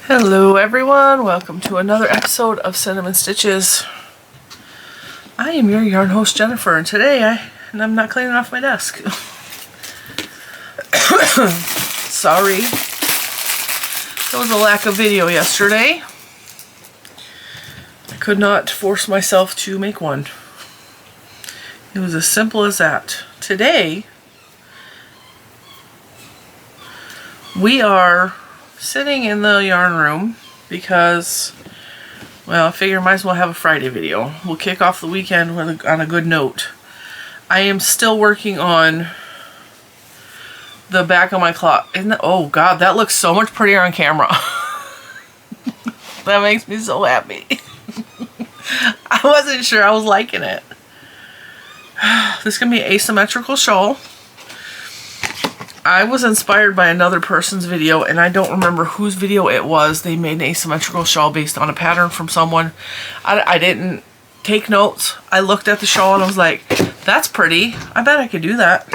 Hello everyone, welcome to another episode of Cinnamon Stitches. I am your yarn host Jennifer, and today I'm not cleaning off my desk. Sorry, there was a lack of video yesterday. I could not force myself to make one. It was as simple as that. Today, we are sitting in the yarn room because, well, I figure I might as well have a Friday video. We'll kick off the weekend on a good note. I am still working on the back of my cloth. Oh God, that looks so much prettier on camera. That makes me so happy. I wasn't sure I was liking it. This is going to be an asymmetrical shawl. I was inspired by another person's video, and I don't remember whose video it was. They made an asymmetrical shawl based on a pattern from someone. I didn't take notes. I looked at the shawl and I was like, that's pretty. I bet I could do that.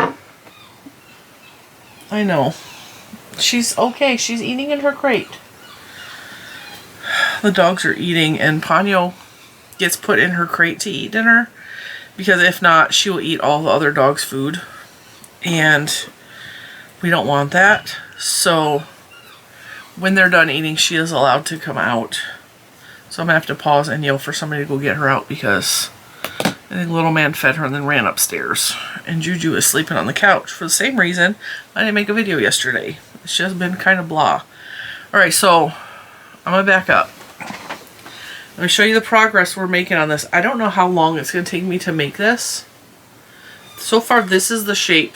I know. She's okay. She's eating in her crate. The dogs are eating, and Ponyo gets put in her crate to eat dinner, because if not, she will eat all the other dogs' food. And we don't want that, so when they're done eating, she is allowed to come out. So I'm going to have to pause and yell for somebody to go get her out, because I think little man fed her and then ran upstairs. And Juju is sleeping on the couch for the same reason I didn't make a video yesterday. It's just been kind of blah. Alright, so I'm going to back up. Let me show you the progress we're making on this. I don't know how long it's going to take me to make this. So far, this is the shape.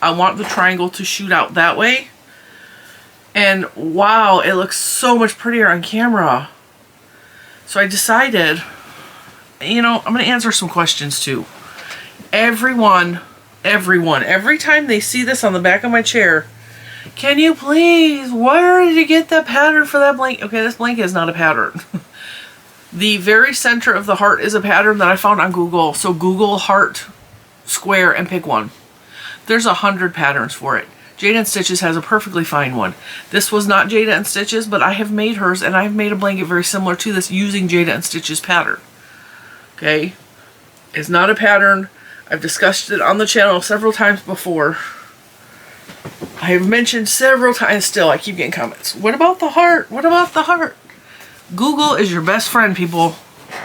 I want the triangle to shoot out that way. And wow, it looks so much prettier on camera. So I decided, you know, I'm going to answer some questions too. Every time they see this on the back of my chair, can you please, where did you get that pattern for that blanket? Okay, this blanket is not a pattern. The very center of the heart is a pattern that I found on Google. So Google heart square and pick one. There's 100 patterns for it. Jada N Stitches has a perfectly fine one. This was not Jada N Stitches, but I have made hers, and I've made a blanket very similar to this using Jada N Stitches pattern. Okay? It's not a pattern. I've discussed it on the channel several times before. I have mentioned several times still. I keep getting comments. What about the heart? What about the heart? Google is your best friend, people.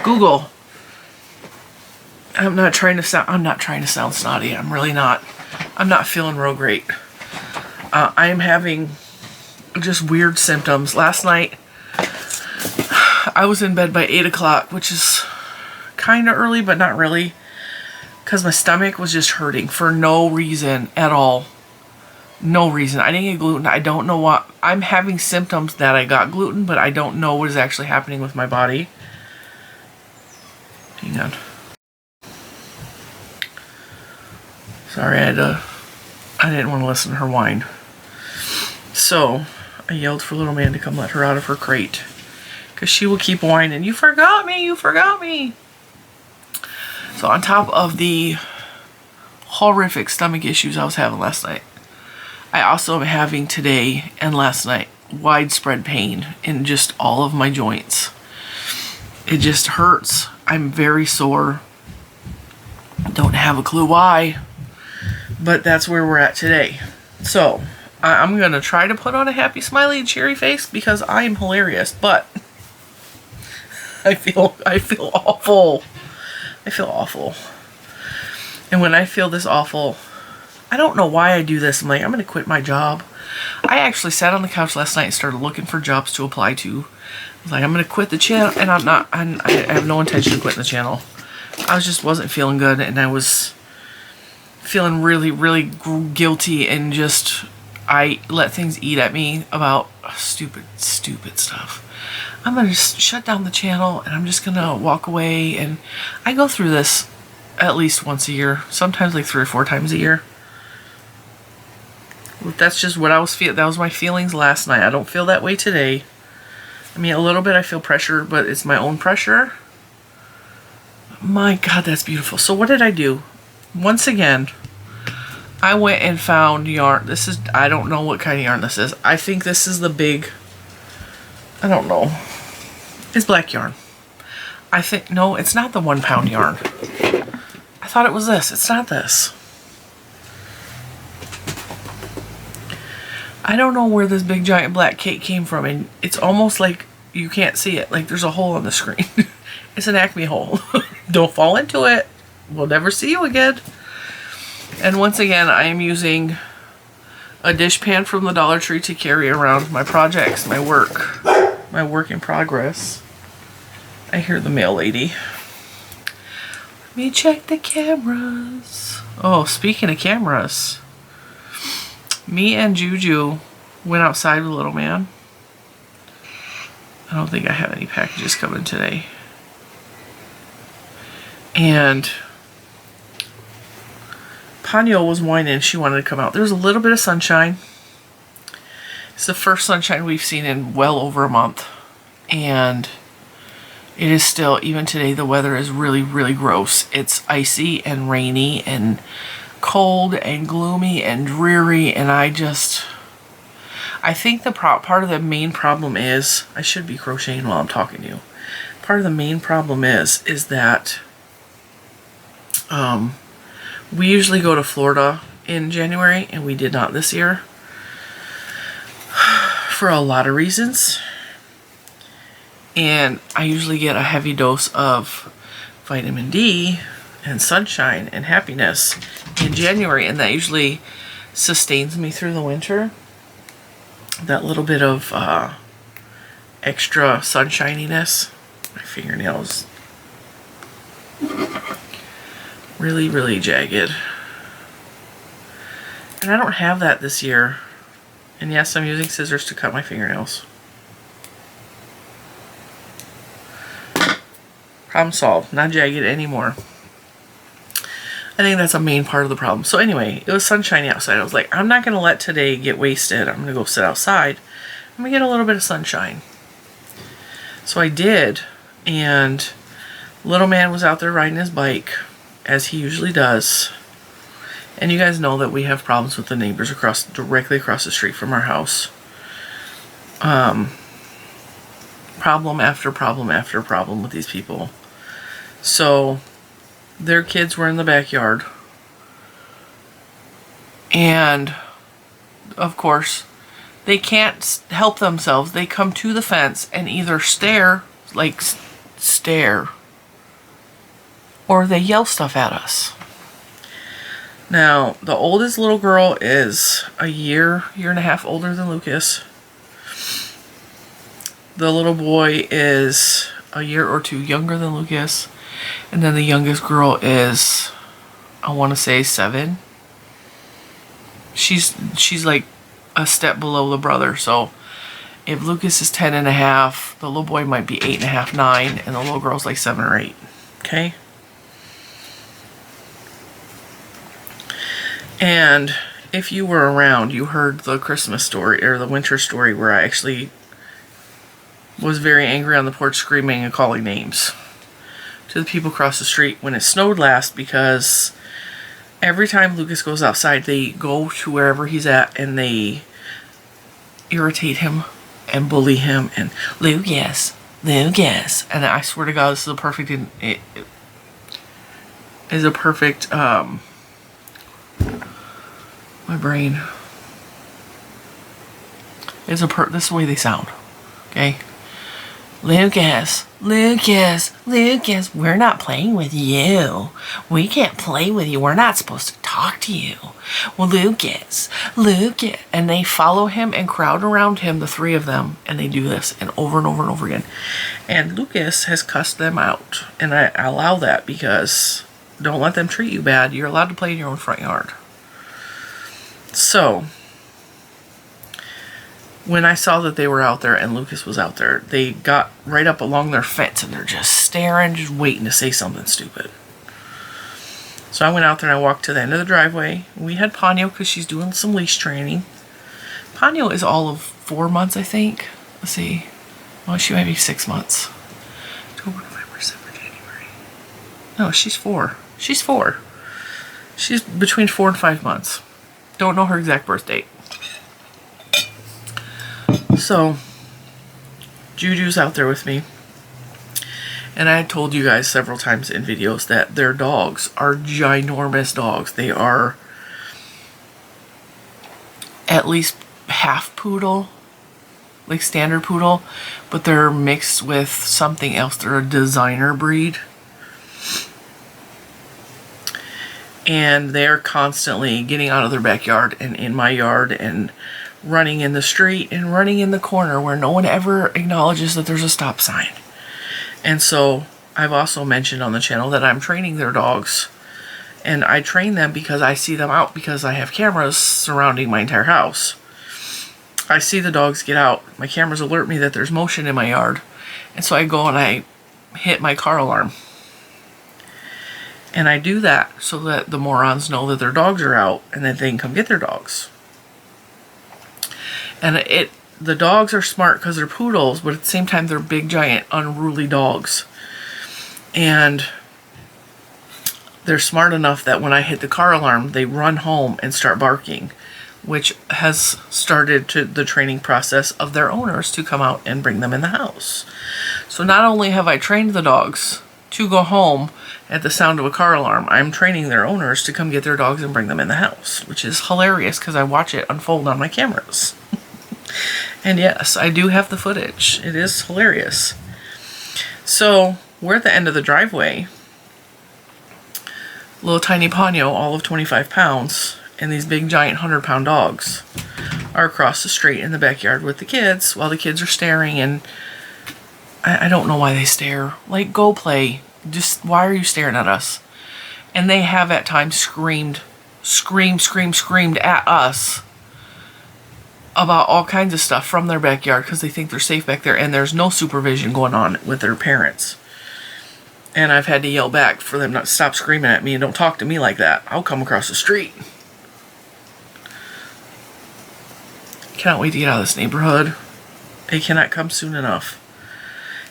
Google. I'm not trying to sound snotty. I'm really not. I'm not feeling real great. I am having just weird symptoms. Last night, I was in bed by 8 o'clock, which is kind of early, but not really, because my stomach was just hurting for no reason at all. No reason. I didn't get gluten. I don't know what. I'm having symptoms that I got gluten, but I don't know what is actually happening with my body. Hang on. Sorry, I didn't want to listen to her whine. So, I yelled for little man to come let her out of her crate, because she will keep whining, you forgot me, you forgot me. So on top of the horrific stomach issues I was having last night, I also am having today and last night widespread pain in just all of my joints. It just hurts. I'm very sore. Don't have a clue why. But that's where we're at today. So, I'm going to try to put on a happy, smiley, cheery face because I am hilarious. But I feel awful. I feel awful. And when I feel this awful, I don't know why I do this. I'm like, I'm going to quit my job. I actually sat on the couch last night and started looking for jobs to apply to. I was like, I'm going to quit the channel. And I have no intention of quitting the channel. I just wasn't feeling good, and I was feeling really, really guilty, and just I let things eat at me about stupid stuff. I'm gonna just shut down the channel, and I'm just gonna walk away. And I go through this at least once a year, sometimes like 3 or 4 times a year. That's just what I was feeling. That was my feelings last night. I don't feel that way today. I mean, a little bit I feel pressure, but it's my own pressure. My God, that's beautiful. So what did I do? Once again, I went and found yarn. This is, I don't know what kind of yarn this is. I think this is the big I don't know. It's black yarn. I think, no, it's not the 1 pound yarn. I thought it was this. It's not this. I don't know where this big giant black cake came from, and it's almost like you can't see it. Like there's a hole on the screen. It's an Acme hole. Don't fall into it. We'll never see you again. And once again, I am using a dishpan from the Dollar Tree to carry around my projects, my work in progress. I hear the mail lady. Let me check the cameras. Oh, speaking of cameras, me and Juju went outside with little man. I don't think I have any packages coming today. And Ponyo was whining. She wanted to come out. There's a little bit of sunshine. It's the first sunshine we've seen in well over a month. And it is still, even today, the weather is really, really gross. It's icy and rainy and cold and gloomy and dreary. And I think the part of the main problem is, I should be crocheting while I'm talking to you. Part of the main problem is that we usually go to Florida in January, and we did not this year for a lot of reasons. And I usually get a heavy dose of vitamin D and sunshine and happiness in January, and that usually sustains me through the winter. That little bit of extra sunshininess. My fingernails really, really jagged. And I don't have that this year. And yes, I'm using scissors to cut my fingernails. Problem solved. Not jagged anymore. I think that's a main part of the problem. So anyway, it was sunshiny outside. I was like, I'm not going to let today get wasted. I'm going to go sit outside. I'm going to get a little bit of sunshine. So I did. And little man was out there riding his bike, as he usually does. And you guys know that we have problems with the neighbors directly across the street from our house. Problem after problem after problem with these people. So their kids were in the backyard. And of course, they can't help themselves. They come to the fence and either stare, or they yell stuff at us. Now, the oldest little girl is a year and a half older than Lucas. The little boy is a year or two younger than Lucas. And then the youngest girl is, I want to say 7. She's like a step below the brother. So if Lucas is 10 and a half, the little boy might be 8 and a half, 9, and the little girl's like 7 or 8. Okay? And if you were around, you heard the Christmas story, or the winter story, where I actually was very angry on the porch, screaming and calling names to the people across the street when it snowed last, because every time Lucas goes outside, they go to wherever he's at and they irritate him and bully him and Lucas. And I swear to God, this is a perfect, my brain. This is the way they sound. Okay? Lucas, we're not playing with you. We can't play with you. We're not supposed to talk to you. Well, Lucas. And they follow him and crowd around him, the 3 of them, and they do this and over and over and over again. And Lucas has cussed them out. And I allow that because don't let them treat you bad. You're allowed to play in your own front yard. So when I saw that they were out there and Lucas was out there, they got right up along their fence and they're just staring, just waiting to say something stupid. So I went out there and I walked to the end of the driveway. We had Ponyo because she's doing some leash training. Ponyo is all of 4 months, I think. Let's see. Well, she might be 6 months. October, November, December, January. No, she's 4. She's 4. She's between 4 and 5 months. Don't know her exact birth date. So Juju's out there with me. And I told you guys several times in videos that their dogs are ginormous dogs. They are at least half poodle, like standard poodle, but they're mixed with something else. They're a designer breed. And they're constantly getting out of their backyard and in my yard and running in the street and running in the corner where no one ever acknowledges that there's a stop sign. And so I've also mentioned on the channel that I'm training their dogs. And I train them because I see them out because I have cameras surrounding my entire house. I see the dogs get out. My cameras alert me that there's motion in my yard. And so I go and I hit my car alarm. And I do that so that the morons know that their dogs are out and that they can come get their dogs. And the dogs are smart because they're poodles, but at the same time they're big, giant, unruly dogs. And they're smart enough that when I hit the car alarm, they run home and start barking, which has started the training process of their owners to come out and bring them in the house. So not only have I trained the dogs to go home at the sound of a car alarm, I'm training their owners to come get their dogs and bring them in the house, which is hilarious because I watch it unfold on my cameras. And yes, I do have the footage. It is hilarious. So we're at the end of the driveway. Little tiny Poncho, all of 25 pounds, and these big giant 100-pound dogs are across the street in the backyard with the kids while the kids are staring. And I don't know why they stare. Like, go play. Just, why are you staring at us? And they have at times screamed at us about all kinds of stuff from their backyard because they think they're safe back there and there's no supervision going on with their parents. And I've had to yell back for them not to stop screaming at me and don't talk to me like that. I'll come across the street. Cannot wait to get out of this neighborhood. It cannot come soon enough.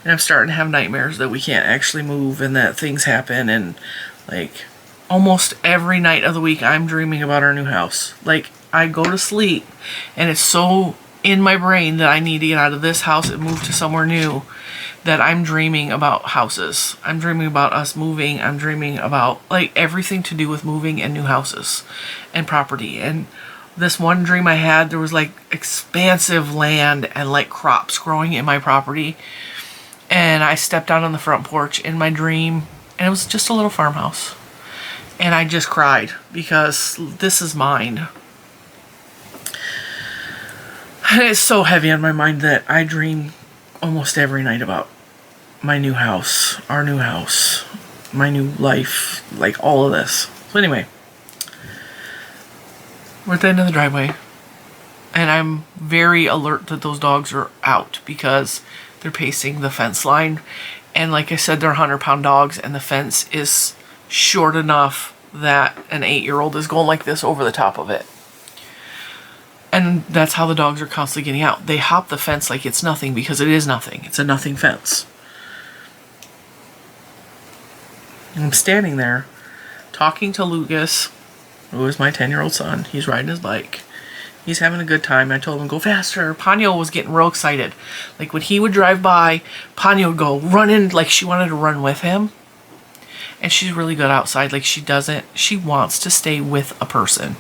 And I'm starting to have nightmares that we can't actually move and that things happen. And like almost every night of the week I'm dreaming about our new house. Like, I go to sleep and it's so in my brain that I need to get out of this house and move to somewhere new that I'm dreaming about houses. I'm dreaming about us moving. I'm dreaming about like everything to do with moving and new houses and property. And this one dream I had, there was like expansive land and like crops growing in my property. And I stepped out on the front porch in my dream and it was just a little farmhouse. And I just cried because this is mine. And it's so heavy on my mind that I dream almost every night about my new house, our new house, my new life, like all of this. So anyway, we're at the end of the driveway. And I'm very alert that those dogs are out because they're pacing the fence line. And like I said, they're 100-pound dogs and the fence is short enough that an 8-year-old is going like this over the top of it. And that's how the dogs are constantly getting out. They hop the fence like it's nothing because it is nothing. It's a nothing fence. And I'm standing there talking to Lucas, who is my 10-year-old son. He's riding his bike. He's having a good time. I told him, go faster. Poncho was getting real excited. Like when he would drive by, Poncho would go running like she wanted to run with him. And she's really good outside. Like she wants to stay with a person.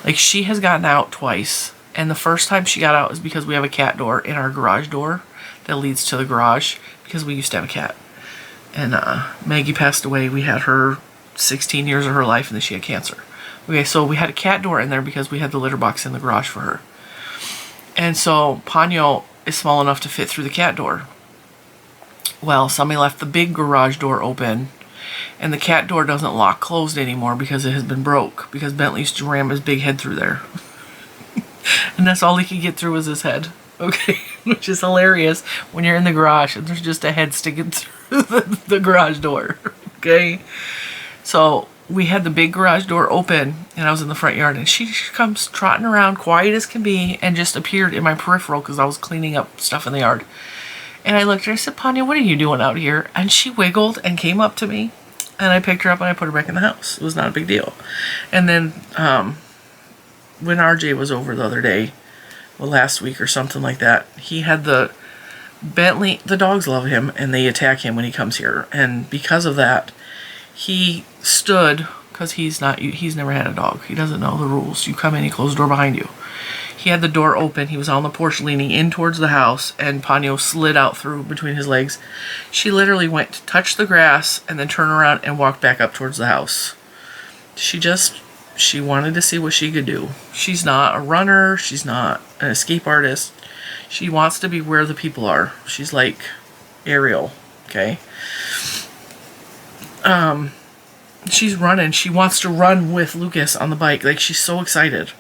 Like she has gotten out twice. And the first time she got out is because we have a cat door in our garage door that leads to the garage because we used to have a cat. And Maggie passed away. We had her 16 years of her life and then she had cancer. Okay, so we had a cat door in there because we had the litter box in the garage for her. And so Poncho is small enough to fit through the cat door. Well, somebody left the big garage door open. And the cat door doesn't lock closed anymore because it has been broke. Because Bentley used to ram his big head through there. And that's all he could get through was his head. Okay, which is hilarious when you're in the garage and there's just a head sticking through the garage door. Okay, so we had the big garage door open and I was in the front yard and she comes trotting around quiet as can be and just appeared in my peripheral because I was cleaning up stuff in the yard. And I looked at her, I said, Poncho, what are you doing out here? And she wiggled and came up to me. And I picked her up and I put her back in the house. It was not a big deal. And then when RJ was over the other day, well, last week or something like that, he had the Bentley, the dogs love him and they attack him when he comes here. And because of that, he stood, because he's never had a dog. He doesn't know the rules. You come in, he closes the door behind you. He had the door open. He was on the porch leaning in towards the house, and Ponyo slid out through between his legs. She literally went to touch the grass and then turn around and walk back up towards the house. She wanted to see what she could do. She's not a runner. She's not an escape artist. She wants to be where the people are. She's like Ariel, okay? She's running. She wants to run with Lucas on the bike. Like, she's so excited.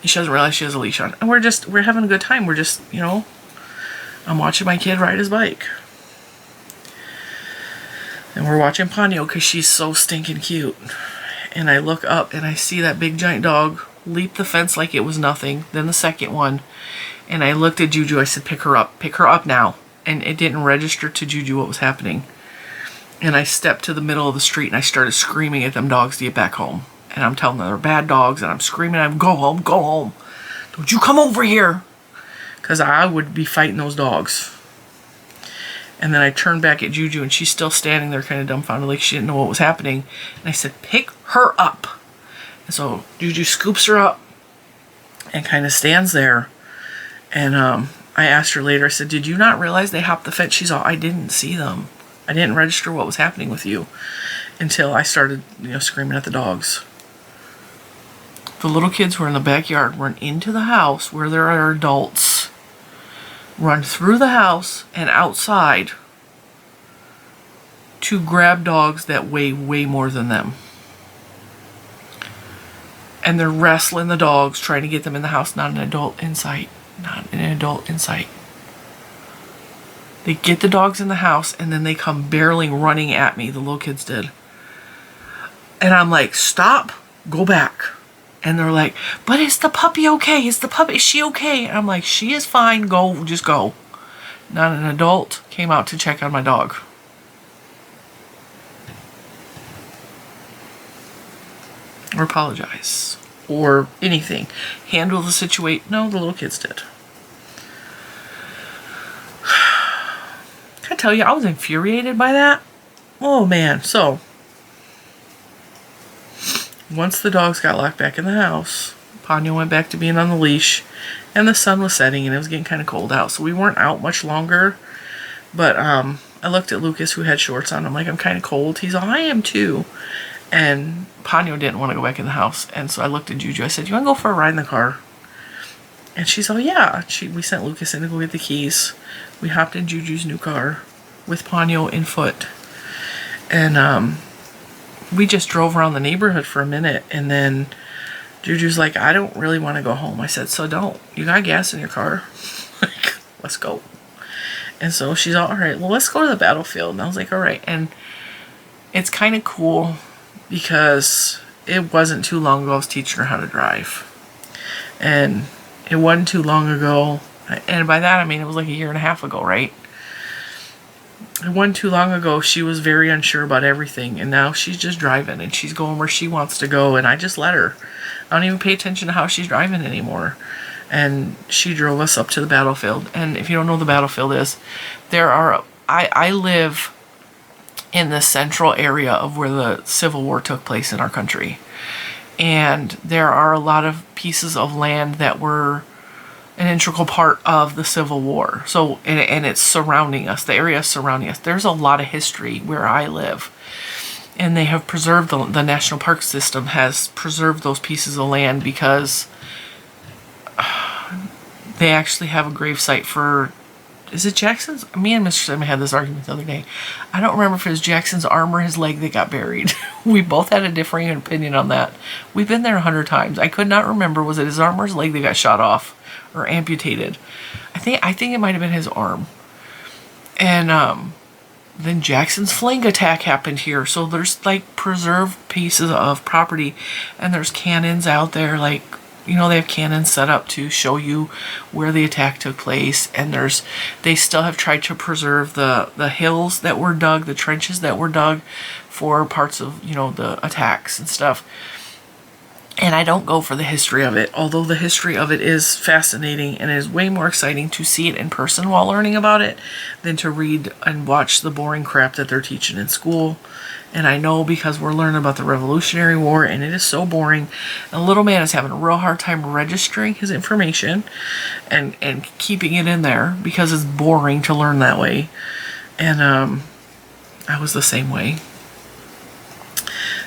She doesn't realize she has a leash on. And we're having a good time. We're just, you know, I'm watching my kid ride his bike. And we're watching Ponyo because she's so stinking cute. And I look up and I see that big giant dog leap the fence like it was nothing. Then the second one. And I looked at Juju. I said, pick her up. Pick her up now. And it didn't register to Juju what was happening. And I stepped to the middle of the street and I started screaming at them dogs to get back home. And I'm telling them they're bad dogs, and I'm screaming at them, go home, go home. Don't you come over here. Because I would be fighting those dogs. And then I turned back at Juju, and she's still standing there kind of dumbfounded, like she didn't know what was happening. And I said, pick her up. And so Juju scoops her up and kind of stands there. And I asked her later, I said, did you not realize they hopped the fence? She's all, I didn't see them. I didn't register what was happening with you until I started, you know, screaming at the dogs. The little kids were in the backyard, run into the house where there are adults, run through the house and outside to grab dogs that weigh way more than them. And they're wrestling the dogs, trying to get them in the house. Not an adult in sight. Not an adult in sight. They get the dogs in the house and then they come barreling running at me. The little kids did. And I'm like, stop, go back. And they're like, but is the puppy okay? Is she okay? And I'm like, she is fine. Go, just go. Not an adult came out to check on my dog. Or apologize. Or anything. Handle the situation. No, the little kids did. Can I tell you, I was infuriated by that. Oh, man. So, once the dogs got locked back in the house, Ponyo went back to being on the leash, and the sun was setting, and it was getting kind of cold out, so we weren't out much longer. But I looked at Lucas, who had shorts on. I'm like, I'm kind of cold. He's all, I am too. And Ponyo didn't want to go back in the house, and so I looked at Juju. I said, you want to go for a ride in the car? And she's all, yeah. We sent Lucas in to go get the keys. We hopped in Juju's new car with Ponyo in foot. And we just drove around the neighborhood for a minute, and then Juju's like, I don't really want to go home. I said, so don't. You got gas in your car. Like, let's go. And so she's all right, well, let's go to the battlefield. And I was like, all right. And it's kind of cool because it wasn't too long ago I was teaching her how to drive. And it wasn't too long ago, and by that I mean it was like a year and a half ago, right? It wasn't too long ago she was very unsure about everything, and now she's just driving and she's going where she wants to go, and I just let her. I don't even pay attention to how she's driving anymore. And she drove us up to the battlefield. And if you don't know what the battlefield is, I live in the central area of where the Civil War took place in our country. And there are a lot of pieces of land that were an integral part of the Civil War. So, and it's surrounding us. The area is surrounding us. There's a lot of history where I live. And they have preserved, the National Park System has preserved those pieces of land because they actually have a gravesite for, is it Jackson's? Me and Mr. Simon had this argument the other day. I don't remember if it was Jackson's arm or his leg that got buried. We both had a differing opinion on that. We've been there 100 times. I could not remember, was it his arm or his leg that got shot off or amputated? I think it might have been his arm. And then Jackson's fling attack happened here. So there's like preserved pieces of property, and there's cannons out there, like, you know, they have cannons set up to show you where the attack took place. And they still have tried to preserve the hills that were dug, the trenches that were dug for parts of, you know, the attacks and stuff. And I don't go for the history of it, although the history of it is fascinating and is way more exciting to see it in person while learning about it than to read and watch the boring crap that they're teaching in school. And I know because we're learning about the Revolutionary War and it is so boring. And little man is having a real hard time registering his information and keeping it in there because it's boring to learn that way. And I was the same way.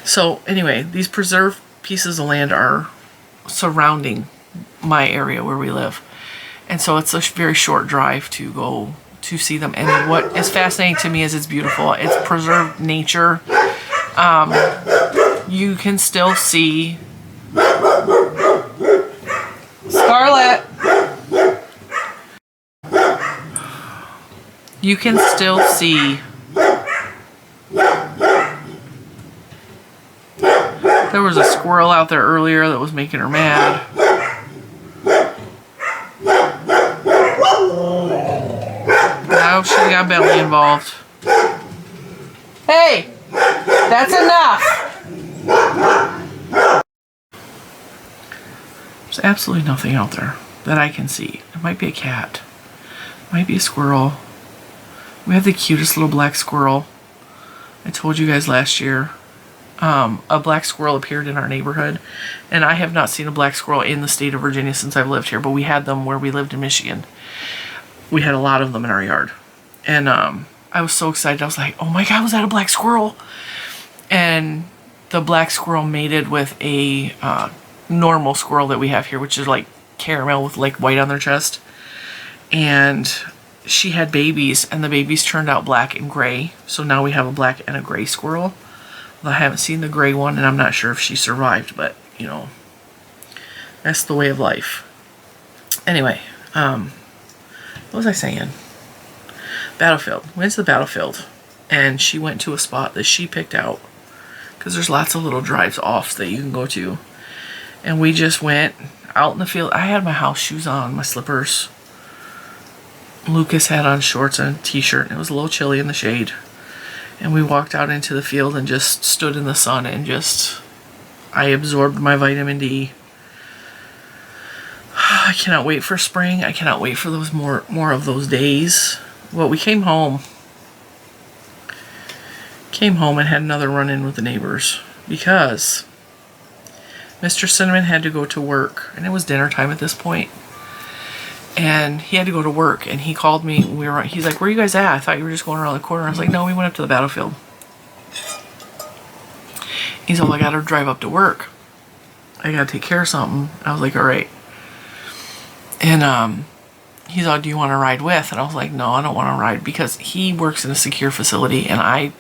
So anyway, these preserved pieces of land are surrounding my area where we live, and so it's a very short drive to go to see them. And what is fascinating to me is it's beautiful. It's preserved nature. You can still see Scarlet. You can still see there was a squirrel out there earlier that was making her mad. Now she got Belly involved. Hey! That's enough! There's absolutely nothing out there that I can see. It might be a cat. It might be a squirrel. We have the cutest little black squirrel. I told you guys last year. A black squirrel appeared in our neighborhood, and I have not seen a black squirrel in the state of Virginia since I've lived here, but we had them where we lived in Michigan. We had a lot of them in our yard, and I was so excited. I was like, oh my god, was that a black squirrel? And the black squirrel mated with a normal squirrel that we have here, which is like caramel with like white on their chest, and she had babies, and the babies turned out black and gray, so now we have a black and a gray squirrel. I haven't seen the gray one, and I'm not sure if she survived, but, you know, that's the way of life. Anyway, what was I saying? Battlefield. We went to the battlefield, and she went to a spot that she picked out, because there's lots of little drives off that you can go to. And we just went out in the field. I had my house shoes on, my slippers. Lucas had on shorts and a t-shirt, and it was a little chilly in the shade. And we walked out into the field and just stood in the sun and just, I absorbed my vitamin D. I cannot wait for spring. I cannot wait for those more of those days. Well, we came home and had another run-in with the neighbors because Mr. Cinnamon had to go to work, and it was dinner time at this point. And he had to go to work, and he called me. He's like, where are you guys at? I thought you were just going around the corner. I was like, no, we went up to the battlefield. He's all, I got to drive up to work. I got to take care of something. I was like, all right. And he's all, do you want to ride with? And I was like, no, I don't want to ride, because he works in a secure facility, and I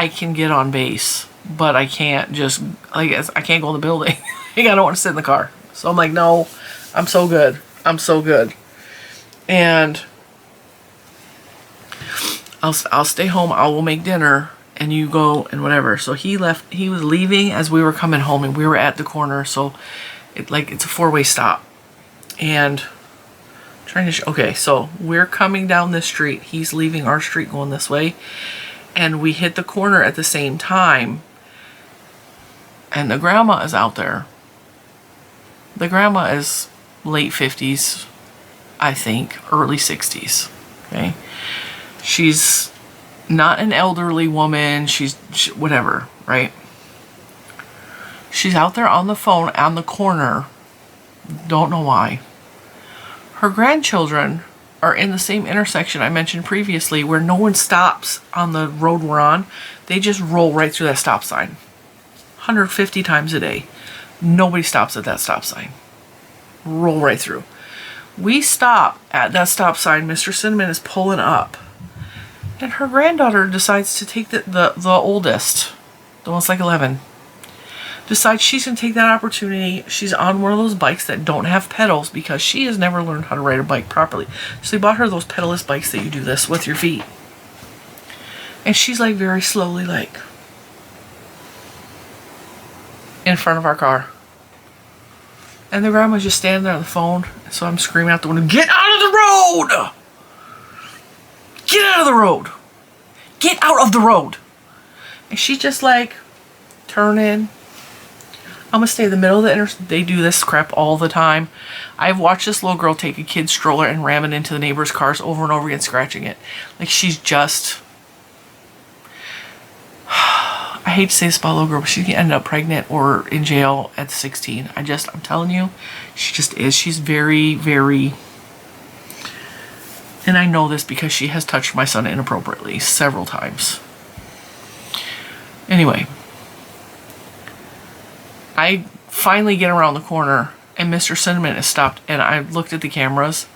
can get on base, but I can't just, I can't go in the building. I don't want to sit in the car. So I'm like, no, I'm so good. I'm so good. And I'll stay home. I will make dinner and you go and whatever. So he left. He was leaving as we were coming home, and we were at the corner. So it's a 4-way stop. And trying to, okay, so we're coming down this street. He's leaving our street going this way. And we hit the corner at the same time. And the grandma is out there. The grandma is late 50s, I think, early 60s, okay? She's not an elderly woman, she's whatever, right? She's out there on the phone on the corner, don't know why. Her grandchildren are in the same intersection I mentioned previously where no one stops on the road we're on. They just roll right through that stop sign. 150 times a day. Nobody stops at that stop sign. Roll right through. We stop at that stop sign. Mr. Cinnamon is pulling up. And her granddaughter decides to take the oldest, the one's like 11, decides she's going to take that opportunity. She's on one of those bikes that don't have pedals because she has never learned how to ride a bike properly. So they bought her those pedalless bikes that you do this with your feet. And she's like very slowly like in front of our car. And the grandma's just standing there on the phone. So I'm screaming out the window, get out of the road! Get out of the road! Get out of the road! And she's just like turning. I'm gonna stay in the middle of the they do this crap all the time. I've watched this little girl take a kid's stroller and ram it into the neighbor's cars over and over again, scratching it. Like, she's just, I hate to say this about a little girl, but she can end up pregnant or in jail at 16. I'm telling you, she just is. She's very, very, and I know this because she has touched my son inappropriately several times. Anyway, I finally get around the corner and Mr. Cinnamon has stopped, and I looked at the cameras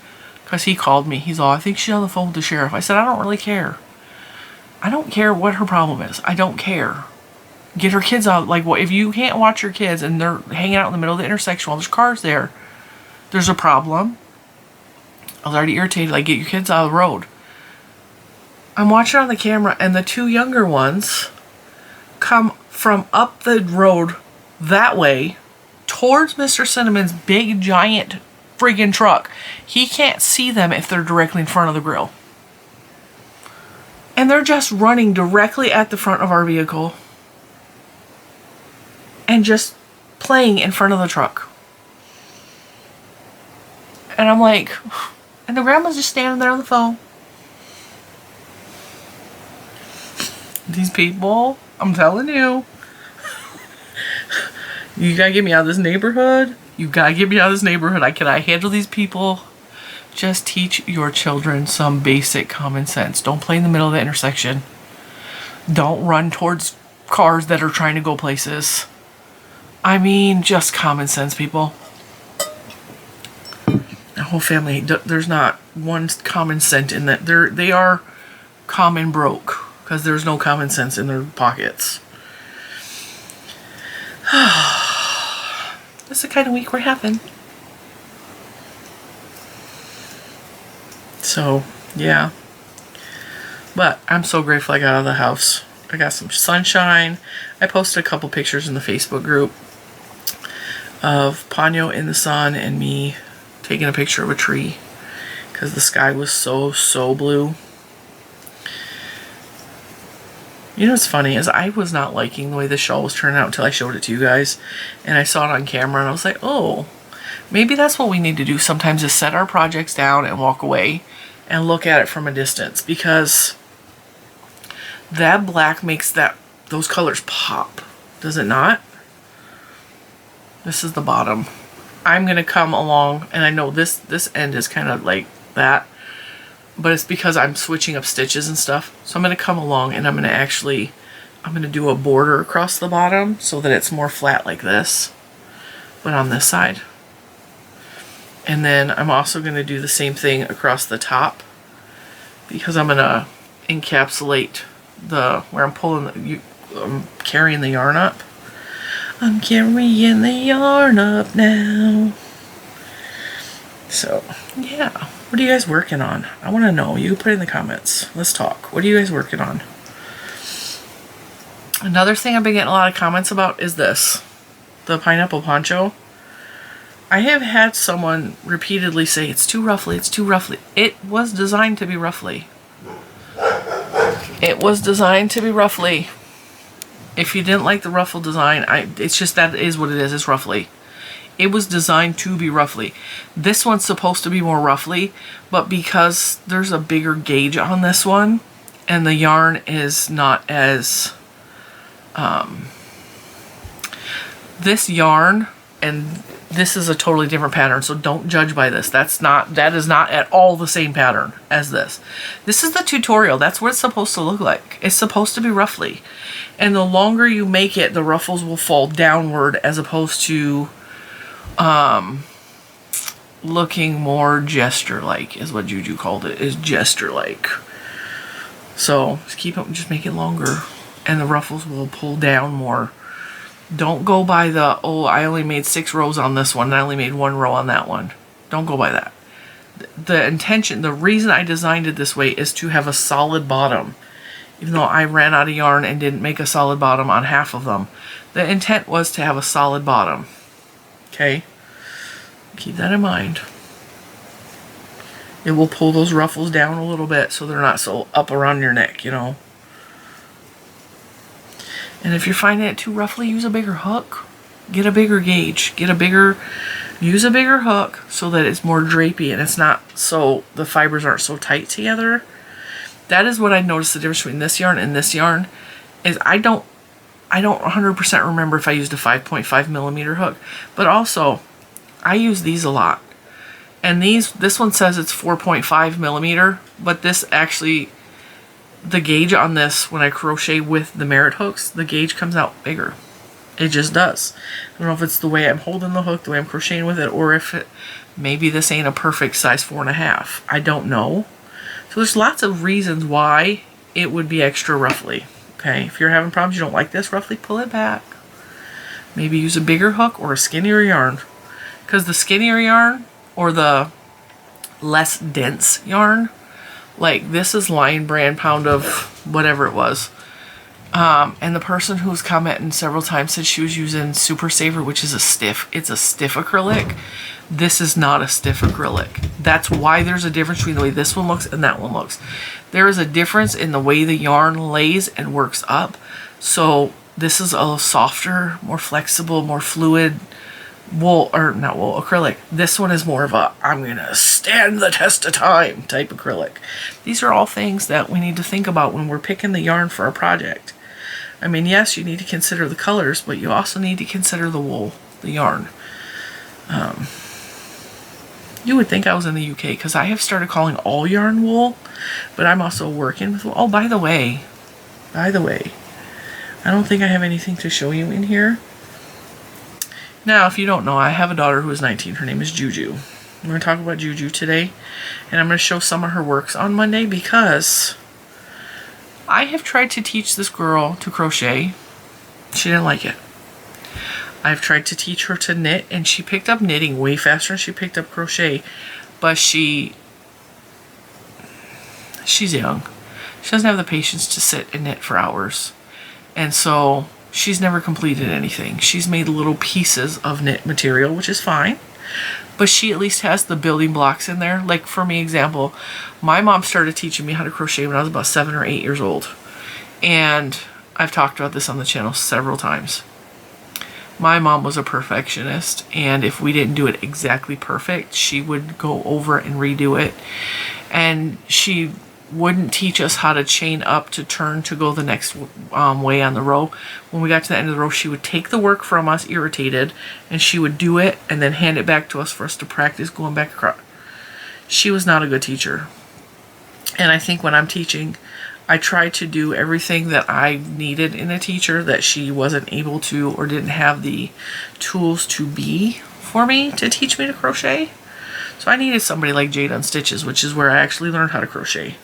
because he called me. He's all, I think she's on the phone with the sheriff. I said, I don't really care. I don't care what her problem is. I don't care. Get her kids out. Like, well, if you can't watch your kids and they're hanging out in the middle of the intersection while there's cars there, there's a problem. I was already irritated. Like, get your kids out of the road. I'm watching on the camera, and the two younger ones come from up the road that way towards Mr. Cinnamon's big giant friggin' truck. He can't see them if they're directly in front of the grill. And they're just running directly at the front of our vehicle and just playing in front of the truck. And I'm like, and the grandma's just standing there on the phone. These people, I'm telling you, you gotta get me out of this neighborhood. You gotta get me out of this neighborhood. I cannot handle these people. Just teach your children some basic common sense. Don't play in the middle of the intersection. Don't run towards cars that are trying to go places. I mean, just common sense, people. The whole family, there's not one common sense in that. They are common broke because there's no common sense in their pockets. That's the kind of week we're having. So, yeah. But I'm so grateful I got out of the house. I got some sunshine. I posted a couple pictures in the Facebook group of Poncho in the sun and me taking a picture of a tree because the sky was so blue. You know what's funny is I was not liking the way this shawl was turning out until I showed it to you guys. And I saw it on camera and I was like, oh, maybe that's what we need to do sometimes, is set our projects down and walk away and look at it from a distance, because that black makes those colors pop. Does it not? This is the bottom. I'm going to come along, and I know this end is kind of like that, but it's because I'm switching up stitches and stuff. So I'm going to come along and I'm going to do a border across the bottom so that it's more flat like this, but on this side. And then I'm also going to do the same thing across the top, because I'm going to encapsulate where I'm carrying the yarn up. I'm carrying the yarn up now. So, yeah. What are you guys working on? I want to know. You can put it in the comments. Let's talk. What are you guys working on? Another thing I've been getting a lot of comments about is this. The pineapple poncho. I have had someone repeatedly say, it's too ruffly, it's too ruffly. It was designed to be ruffly. It was designed to be ruffly. If you didn't like the ruffle design, it's just that is what it is. It's ruffly. It was designed to be ruffly. This one's supposed to be more ruffly, but because there's a bigger gauge on this one, and the yarn is not as... this yarn, and this is a totally different pattern, so don't judge by this. That is not at all the same pattern as this. This is the tutorial. That's what it's supposed to look like. It's supposed to be ruffly. And the longer you make it, the ruffles will fall downward as opposed to looking more gesture-like, is what Juju called it, is gesture-like. So just make it longer, and the ruffles will pull down more. Don't go by the, oh, I only made 6 rows on this one and I only made 1 row on that one. Don't go by that. The intention, the reason I designed it this way is to have a solid bottom. Even though I ran out of yarn and didn't make a solid bottom on half of them. The intent was to have a solid bottom. Okay? Keep that in mind. It will pull those ruffles down a little bit so they're not so up around your neck, you know. And if you're finding it too roughly, use a bigger hook. Get a bigger gauge. Use a bigger hook so that it's more drapey and it's not so, the fibers aren't so tight together. That is what I noticed the difference between this yarn and this yarn is I don't 100% remember if I used a 5.5 millimeter hook, but also I use these a lot. And this one says it's 4.5 millimeter, but this actually, the gauge on this, when I crochet with the Merit hooks, the gauge comes out bigger. It just does. I don't know if it's the way I'm holding the hook, the way I'm crocheting with it, or if maybe this ain't a perfect size 4.5. I don't know. So there's lots of reasons why it would be extra roughly. Okay, if you're having problems, you don't like this roughly, pull it back. Maybe use a bigger hook or a skinnier yarn. Because the skinnier yarn, or the less dense yarn, like this is Lion Brand pound of whatever it was. And the person who was commenting several times said she was using Super Saver, which is it's a stiff acrylic. This is not a stiff acrylic. That's why there's a difference between the way this one looks and that one looks. There is a difference in the way the yarn lays and works up. So this is a softer, more flexible, more fluid wool, or not wool, acrylic. This one is more of a, I'm gonna stand the test of time type acrylic. These are all things that we need to think about when we're picking the yarn for our project. I mean, yes, you need to consider the colors, but you also need to consider the wool, the yarn. You would think I was in the UK because I have started calling all yarn wool, but I'm also working with wool. Oh, by the way, I don't think I have anything to show you in here. Now, if you don't know, I have a daughter who is 19. Her name is Juju. We're going to talk about Juju today, and I'm going to show some of her works on Monday because I have tried to teach this girl to crochet. She didn't like it. I've tried to teach her to knit, and she picked up knitting way faster than she picked up crochet, but she's young. She doesn't have the patience to sit and knit for hours, and so she's never completed anything. She's made little pieces of knit material, which is fine, but she at least has the building blocks in there. Like for me, example, my mom started teaching me how to crochet when I was about 7 or 8 years old, and I've talked about this on the channel several times. My mom was a perfectionist, and if we didn't do it exactly perfect, she would go over and redo it, and she wouldn't teach us how to chain up to turn to go the next way on the row. When we got to the end of the row, she would take the work from us irritated, and she would do it and then hand it back to us for us to practice going back across. She was not a good teacher, and I think when I'm teaching, I try to do everything that I needed in a teacher that she wasn't able to or didn't have the tools to be for me to teach me to crochet. So I needed somebody like Lilo N Stitches, which is where I actually learned how to crochet.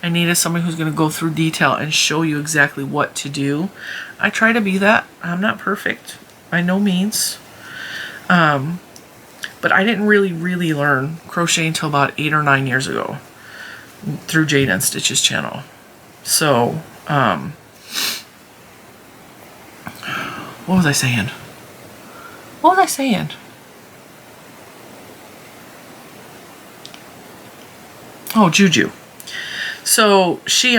I needed somebody who's going to go through detail and show you exactly what to do. I try to be that. I'm not perfect, by no means. But I didn't really learn crochet until about 8 or 9 years ago through Lilo N Stitches channel. So, what was I saying? Oh, Juju. So she,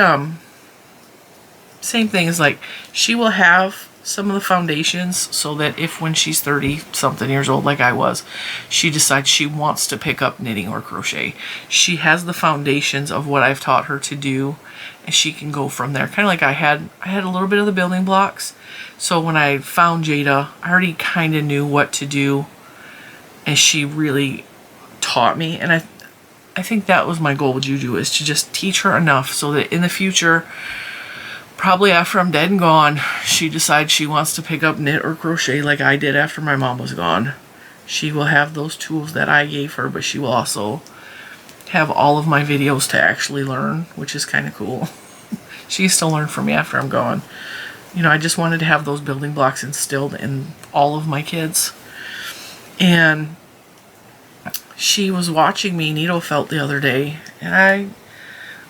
same thing as like, she will have some of the foundations so that if when she's 30 something years old like I was, she decides she wants to pick up knitting or crochet, she has the foundations of what I've taught her to do, and she can go from there. Kind of like I had a little bit of the building blocks, so when I found Jada, I already kind of knew what to do, and she really taught me. And I think that was my goal with Juju, is to just teach her enough so that in the future, probably after I'm dead and gone, she decides she wants to pick up knit or crochet like I did after my mom was gone. She will have those tools that I gave her, but she will also have all of my videos to actually learn, which is kind of cool. She used to learn from me after I'm gone. You know, I just wanted to have those building blocks instilled in all of my kids. And she was watching me needle felt the other day, and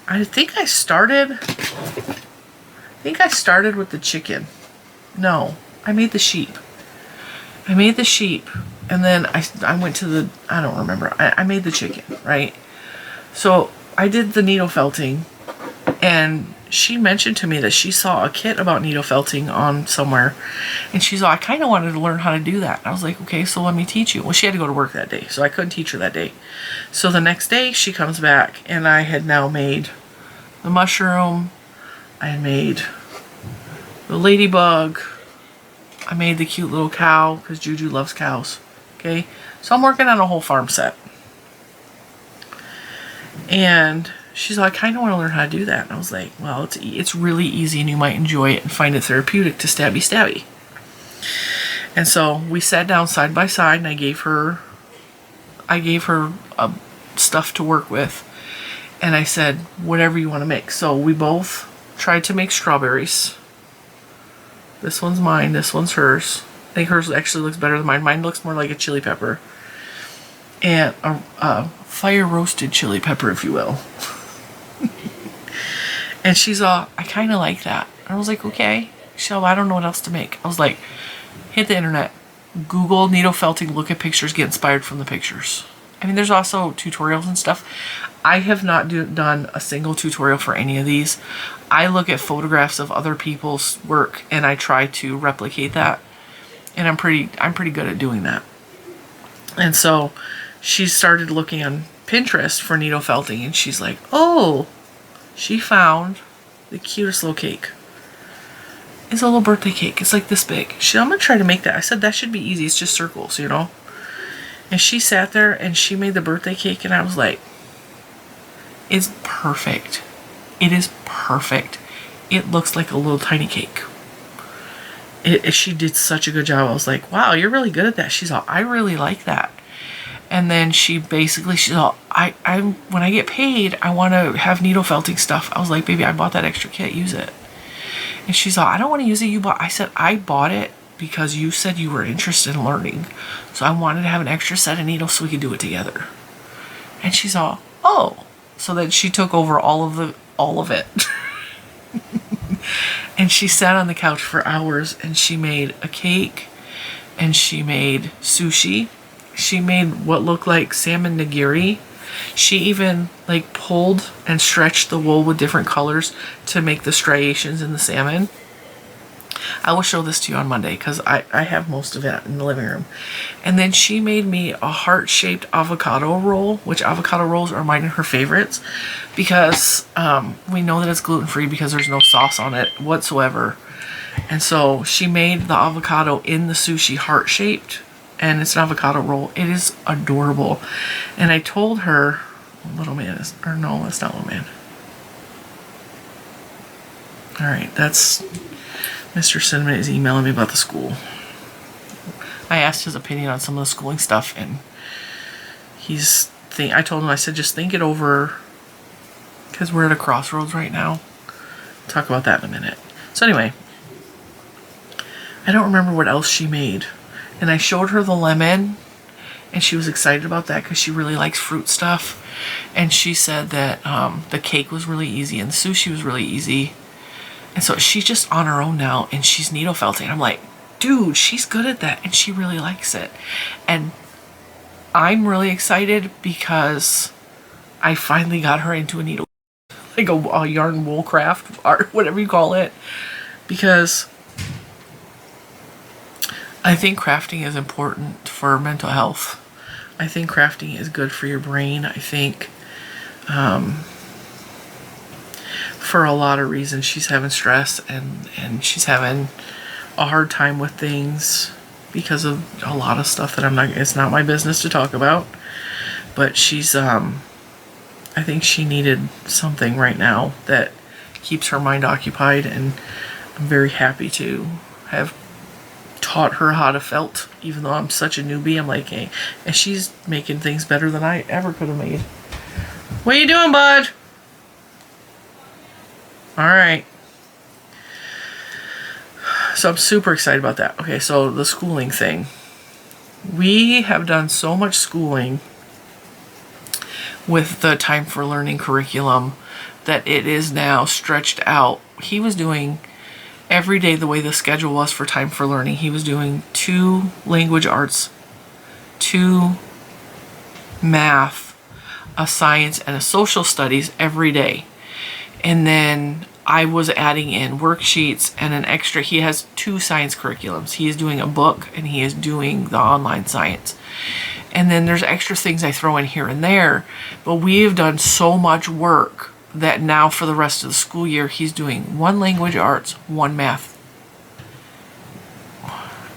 I think I started with the chicken. No, I made the sheep. And then I went to the, I don't remember, I made the chicken, right? So I did the needle felting, and she mentioned to me that she saw a kit about needle felting on somewhere, and she's like, I kind of wanted to learn how to do that. And I was like, okay, so let me teach you. Well, she had to go to work that day, so I couldn't teach her that day. So the next day she comes back, and I had now made the mushroom, I had made the ladybug, I made the cute little cow because Juju loves cows. Okay, so I'm working on a whole farm set. And she's like, I kind of want to learn how to do that. And I was like, well, it's really easy and you might enjoy it and find it therapeutic to stabby. And so we sat down side by side, and I gave her stuff to work with. And I said, whatever you want to make. So we both tried to make strawberries. This one's mine, this one's hers. I think hers actually looks better than mine. Mine looks more like a chili pepper. And a fire roasted chili pepper, if you will. And she's all, I kind of like that. I was like, okay. She's all, I don't know what else to make. I was like, hit the internet. Google needle felting, look at pictures, get inspired from the pictures. I mean, there's also tutorials and stuff. I have not done a single tutorial for any of these. I look at photographs of other people's work and I try to replicate that. And I'm pretty good at doing that. And so she started looking on Pinterest for needle felting, and she's like, oh, she found the cutest little cake. It's a little birthday cake. It's like this big. I'm going to try to make that. I said that should be easy. It's just circles, you know. And she sat there and she made the birthday cake, and I was like, it's perfect. It is perfect. It looks like a little tiny cake. She did such a good job. I was like, wow, you're really good at that. She's all, I really like that. And then she's all, when I get paid, I want to have needle felting stuff. I was like, baby, I bought that extra kit. Use it. And she's all, I don't want to use it. I said, I bought it because you said you were interested in learning. So I wanted to have an extra set of needles so we could do it together. And she's all, oh. So then she took over all of it. And she sat on the couch for hours, and she made a cake, and she made sushi. She made what looked like salmon nigiri. She even like pulled and stretched the wool with different colors to make the striations in the salmon. I will show this to you on Monday because I have most of it in the living room. And then she made me a heart-shaped avocado roll, which avocado rolls are mine and her favorites because we know that it's gluten-free because there's no sauce on it whatsoever. And so she made the avocado in the sushi heart-shaped, and it's an avocado roll. It is adorable. And I told her, Little Man is, or no, that's not Little Man. All right, that's Mr. Cinnamon is emailing me about the school. I asked his opinion on some of the schooling stuff, and I told him, I said, just think it over because we're at a crossroads right now. We'll talk about that in a minute. So anyway, I don't remember what else she made. And I showed her the lemon, and she was excited about that because she really likes fruit stuff. And she said that the cake was really easy and the sushi was really easy. And so she's just on her own now, and she's needle felting. I'm like, dude, she's good at that, and she really likes it. And I'm really excited because I finally got her into a needle, like a yarn wool craft, or whatever you call it, because I think crafting is important for mental health. I think crafting is good for your brain. I think for a lot of reasons she's having stress and she's having a hard time with things because of a lot of stuff that it's not my business to talk about. But she's I think she needed something right now that keeps her mind occupied, and I'm very happy to have taught her how to felt, even though I'm such a newbie. I'm like, hey, and she's making things better than I ever could have made. What are you doing, bud? All right. So I'm super excited about that. Okay, so the schooling thing. We have done so much schooling with the Time for Learning curriculum that it is now stretched out. He was doing every day, the way the schedule was for Time for Learning, he was doing 2 language arts, 2 math, a science, and a social studies every day. And then I was adding in worksheets and an extra. He has 2 science curriculums. He is doing a book and he is doing the online science. And then there's extra things I throw in here and there. But we have done so much work that now for the rest of the school year, he's doing 1 language arts, 1 math.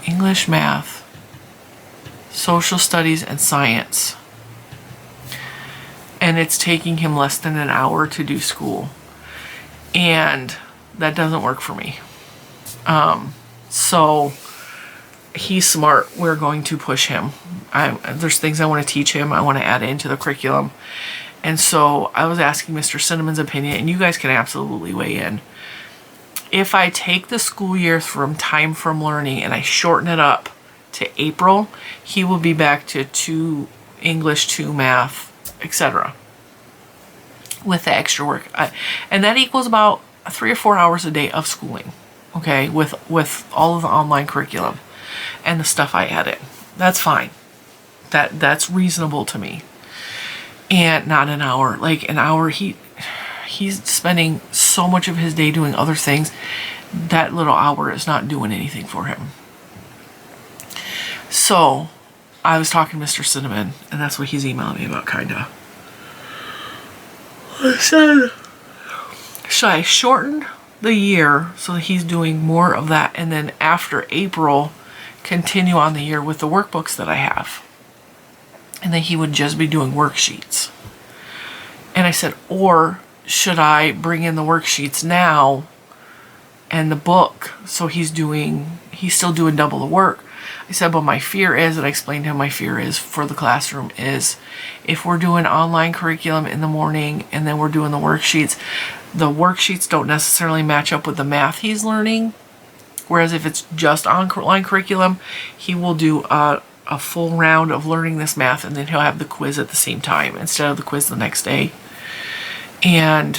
English, math, social studies, and science. And it's taking him less than an hour to do school. And that doesn't work for me. So he's smart. We're going to push him. There's things I want to teach him. I want to add into the curriculum. And so I was asking Mr. Cinnamon's opinion, and you guys can absolutely weigh in. If I take the school year from time from learning and I shorten it up to April, he will be back to 2 English, 2 math, etc. with the extra work. And that equals about 3 or 4 hours a day of schooling, okay, with all of the online curriculum and the stuff I added. That's fine. That's reasonable to me. And not an hour. Like an hour, he's spending so much of his day doing other things. That little hour is not doing anything for him. So I was talking to Mr. Cinnamon, and that's what he's emailing me about, kinda. I said, should I shorten the year so that he's doing more of that, and then after April continue on the year with the workbooks that I have, and then he would just be doing worksheets? And I said, or should I bring in the worksheets now and the book so he's still doing double the work? I said, but my fear is, and I explained to him my fear is for the classroom is if we're doing online curriculum in the morning and then we're doing the worksheets don't necessarily match up with the math he's learning. Whereas if it's just online curriculum, he will do a full round of learning this math, and then he'll have the quiz at the same time instead of the quiz the next day. And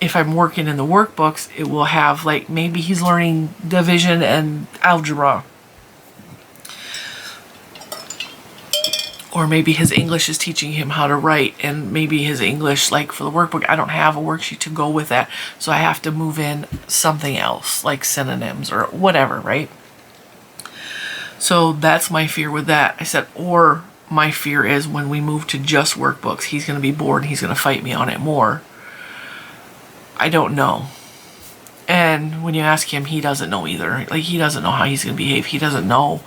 if I'm working in the workbooks, it will have, like, maybe he's learning division and algebra. Or maybe his English is teaching him how to write, and maybe his English, like for the workbook, I don't have a worksheet to go with that. So I have to move in something else, like synonyms or whatever, right? So that's my fear with that. I said, or my fear is when we move to just workbooks, he's going to be bored and he's going to fight me on it more. I don't know. And when you ask him, he doesn't know either. Like, he doesn't know how he's going to behave. He doesn't know.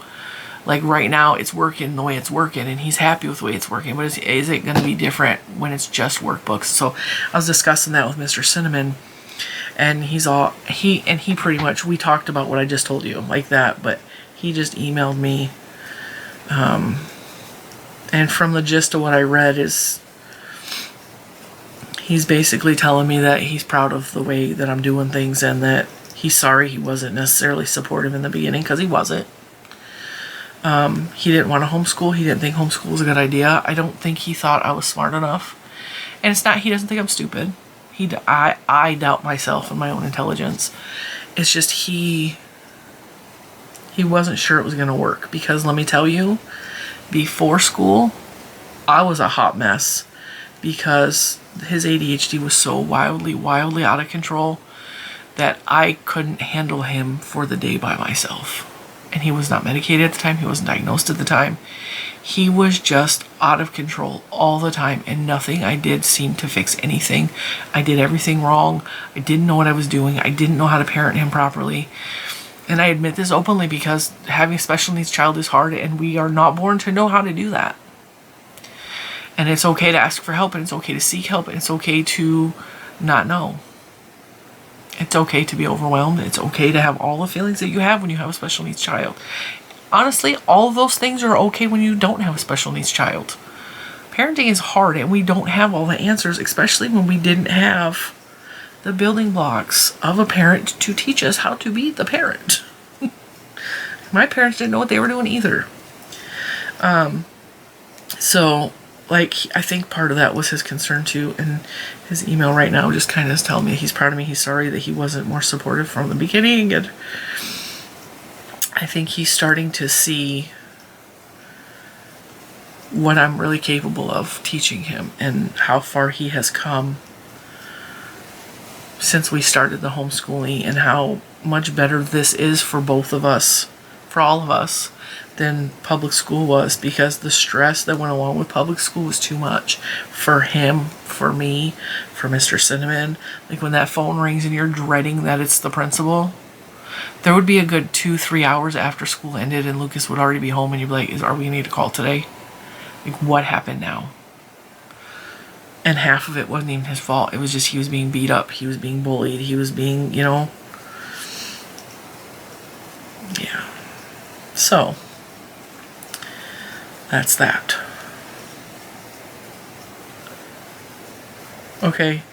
Like, right now, it's working the way it's working, and he's happy with the way it's working. But is it going to be different when it's just workbooks? So I was discussing that with Mr. Cinnamon, and he pretty much, we talked about what I just told you, like that, but he just emailed me. And from the gist of what I read is, he's basically telling me that he's proud of the way that I'm doing things, and that he's sorry he wasn't necessarily supportive in the beginning, because he wasn't. He didn't want to homeschool. He didn't think homeschool was a good idea. I don't think he thought I was smart enough. And it's not, he doesn't think I'm stupid. I doubt myself and my own intelligence. It's just he wasn't sure it was going to work. Because let me tell you, before school, I was a hot mess. Because his ADHD was so wildly out of control that I couldn't handle him for the day by myself. And he was not medicated at the time. He wasn't diagnosed at the time. He was just out of control all the time, and nothing I did seemed to fix anything. I did everything wrong. I didn't know what I was doing. I didn't know how to parent him properly. And I admit this openly because having a special needs child is hard, and we are not born to know how to do that. And it's okay to ask for help, and it's okay to seek help, and it's okay to not know. It's okay to be overwhelmed. It's okay to have all the feelings that you have when you have a special needs child. Honestly, all of those things are okay when you don't have a special needs child. Parenting is hard, and we don't have all the answers, especially when we didn't have the building blocks of a parent to teach us how to be the parent. My parents didn't know what they were doing either. So, like, I think part of that was his concern too, and his email right now just kind of is telling me he's proud of me, he's sorry that he wasn't more supportive from the beginning, and I think he's starting to see what I'm really capable of teaching him and how far he has come since we started the homeschooling, and how much better this is for both of us, for all of us, than public school was, because the stress that went along with public school was too much for him, for me, for Mr. Cinnamon. Like when that phone rings and you're dreading that it's the principal, there would be a good 2-3 hours after school ended and Lucas would already be home and you'd be like, are we gonna need to call today? Like, what happened now? And half of it wasn't even his fault. It was just he was being beat up, he was being bullied, he was being, you know. Yeah. So that's that. Okay.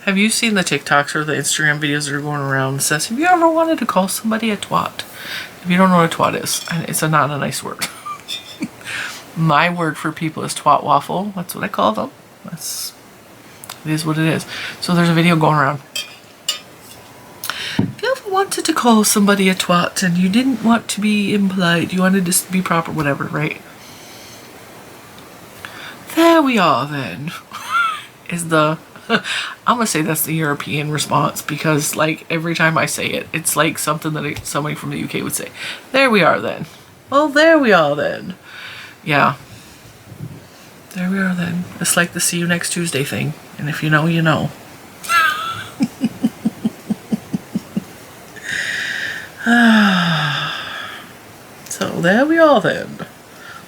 Have you seen the TikToks or the Instagram videos that are going around that says, have you ever wanted to call somebody a twat? If you don't know what a twat is, it's not a nice word. My word for people is twat waffle. That's what I call them. It is what it is. So there's a video going around. If you ever wanted to call somebody a twat and you didn't want to be impolite, you wanted to be proper, whatever, right? There we are then. Is the I'm gonna say that's the European response, because like every time I say it, it's like something that somebody from the UK would say. There we are then. Well, there we are then. Yeah. There we are then. It's like the see you next Tuesday thing. And if you know, you know. So there we are then.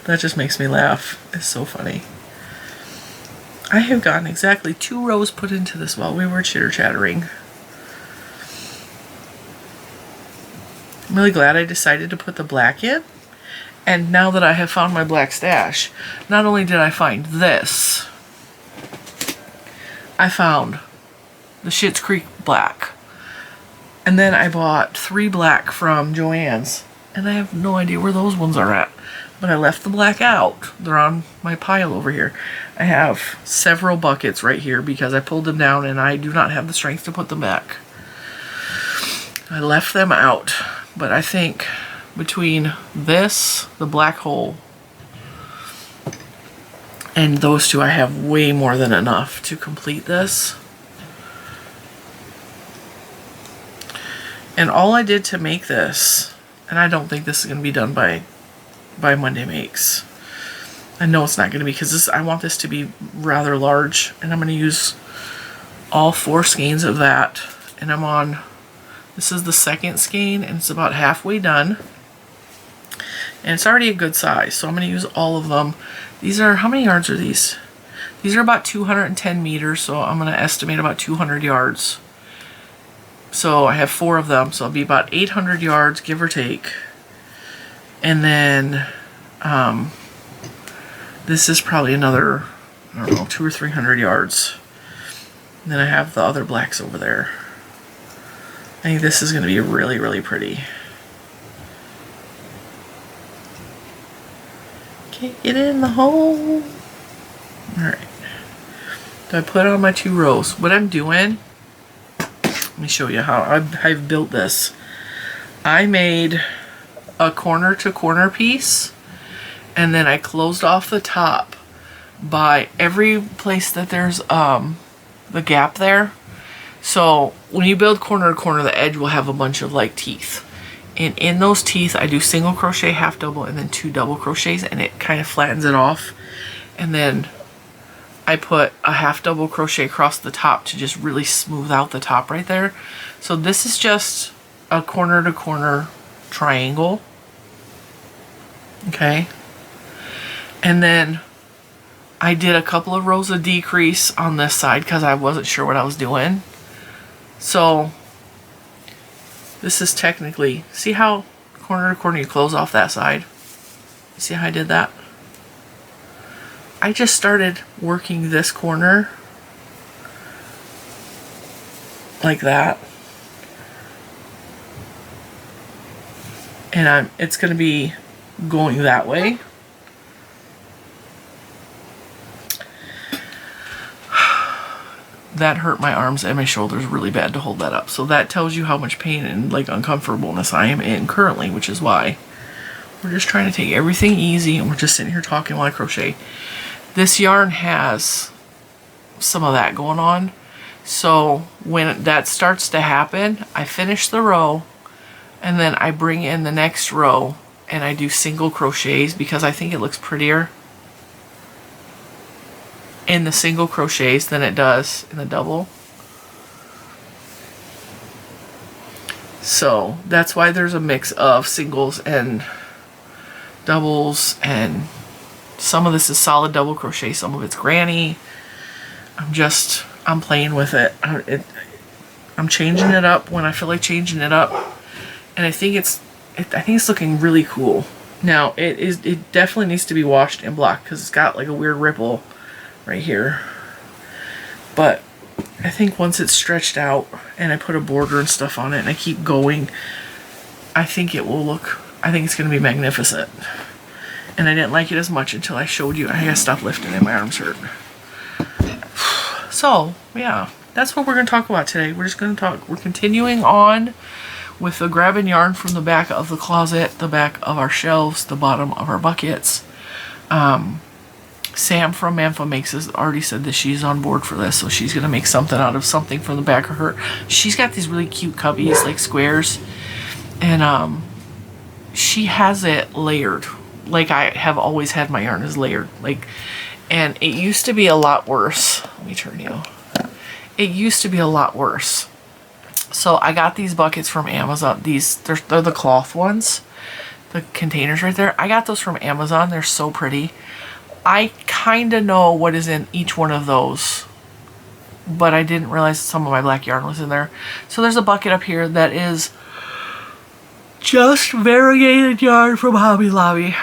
That just makes me laugh. It's so funny. I have gotten exactly 2 rows put into this while we were chitter-chattering. I'm really glad I decided to put the black in. And now that I have found my black stash, not only did I find this, I found the Schitt's Creek black. And then I bought 3 black from Joann's. And I have no idea where those ones are at. But I left the black out. They're on my pile over here. I have several buckets right here because I pulled them down and I do not have the strength to put them back. I left them out. But I think between this, the black hole, and those 2, I have way more than enough to complete this. And all I did to make this, and I don't think this is going to be done by Monday Makes. I know it's not going to be, because I want this to be rather large, and I'm going to use all 4 skeins of that. And I'm on, this is the 2nd skein, and it's about halfway done. And it's already a good size, so I'm going to use all of them. These are, how many yards are these? These are about 210 meters, so I'm going to estimate about 200 yards. So I have 4 of them, so it'll be about 800 yards, give or take. And then this is probably another, I don't know, 200 or 300 yards. And then I have the other blacks over there. I think this is going to be really, really pretty. Can't get in the hole. Alright. So I put on my 2 rows. What I'm doing, let me show you how I've built this. I made a corner to corner piece, and then I closed off the top by every place that there's the gap there. So when you build corner to corner, the edge will have a bunch of like teeth, and in those teeth I do single crochet, half double, and then 2 double crochets, and it kind of flattens it off. And then I put a half double crochet across the top to just really smooth out the top right there. So this is just a corner to corner triangle. Okay. And then I did a couple of rows of decrease on this side because I wasn't sure what I was doing. So this is technically, see how corner to corner you close off that side? See how I did that? I just started working this corner like that. And it's going to be going that way. That hurt my arms and my shoulders really bad to hold that up. So that tells you how much pain and like uncomfortableness I am in currently, which is why we're just trying to take everything easy and we're just sitting here talking while I crochet. This yarn has some of that going on. So when that starts to happen, I finish the row and then I bring in the next row and I do single crochets because I think it looks prettier in the single crochets than it does in the double. So that's why there's a mix of singles and doubles, and some of this is solid double crochet, some of it's granny. I'm playing with it. I'm changing it up when I feel like changing it up, and I think it's looking really cool. Now it definitely needs to be washed and blocked because it's got like a weird ripple right here, but I think once it's stretched out and I put a border and stuff on it and I keep going, I think it will look, I think it's going to be magnificent. And I didn't like it as much until I showed you. I gotta stop lifting it, my arms hurt. So yeah, that's what we're going to talk about today. We're continuing on with the grabbing yarn from the back of the closet, the back of our shelves, the bottom of our buckets. Sam from Manfa Makes has already said that she's on board for this, so she's going to make something out of something from the back of her. She's got these really cute cubbies, like squares, and she has it layered, like I have always had my yarn is layered. Like, and it used to be a lot worse. Let me turn you. It used to be a lot worse. So I got these buckets from Amazon. They're the cloth ones, the containers right there. I got those from Amazon. They're so pretty. I kind of know what is in each one of those, but I didn't realize that some of my black yarn was in there. So there's a bucket up here that is just variegated yarn from Hobby Lobby.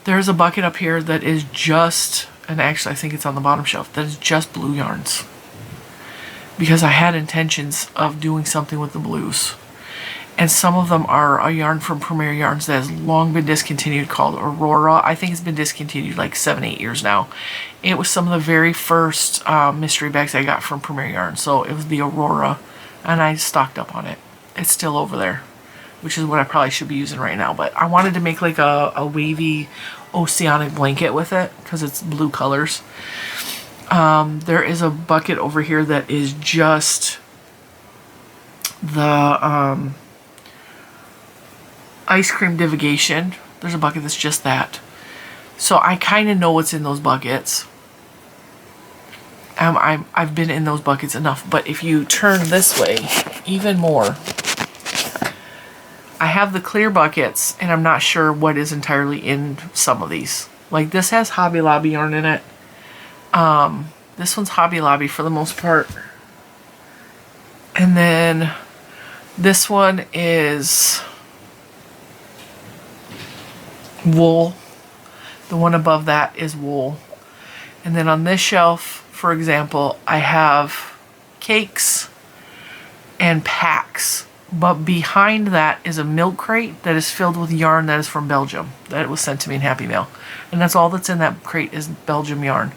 There's a bucket up here that is just, and actually I think it's on the bottom shelf, that is just blue yarns, because I had intentions of doing something with the blues. And some of them are a yarn from Premier Yarns that has long been discontinued called Aurora. I think it's been discontinued like 7-8 years now. It was some of the very first mystery bags I got from Premier Yarns. So it was the Aurora, and I stocked up on it. It's still over there, which is what I probably should be using right now. But I wanted to make like a wavy oceanic blanket with it because it's blue colors. There is a bucket over here that is just the ice cream divigation. There's a bucket that's just that. So I kind of know what's in those buckets. I've been in those buckets enough. But if you turn this way even more, I have the clear buckets, and I'm not sure what is entirely in some of these. Like this has Hobby Lobby yarn in it. This one's Hobby Lobby for the most part. And then this one is wool. The one above that is wool. And then on this shelf, for example, I have cakes and packs. But behind that is a milk crate that is filled with yarn that is from Belgium. That was sent to me in Happy Mail. And that's all that's in that crate is Belgium yarn.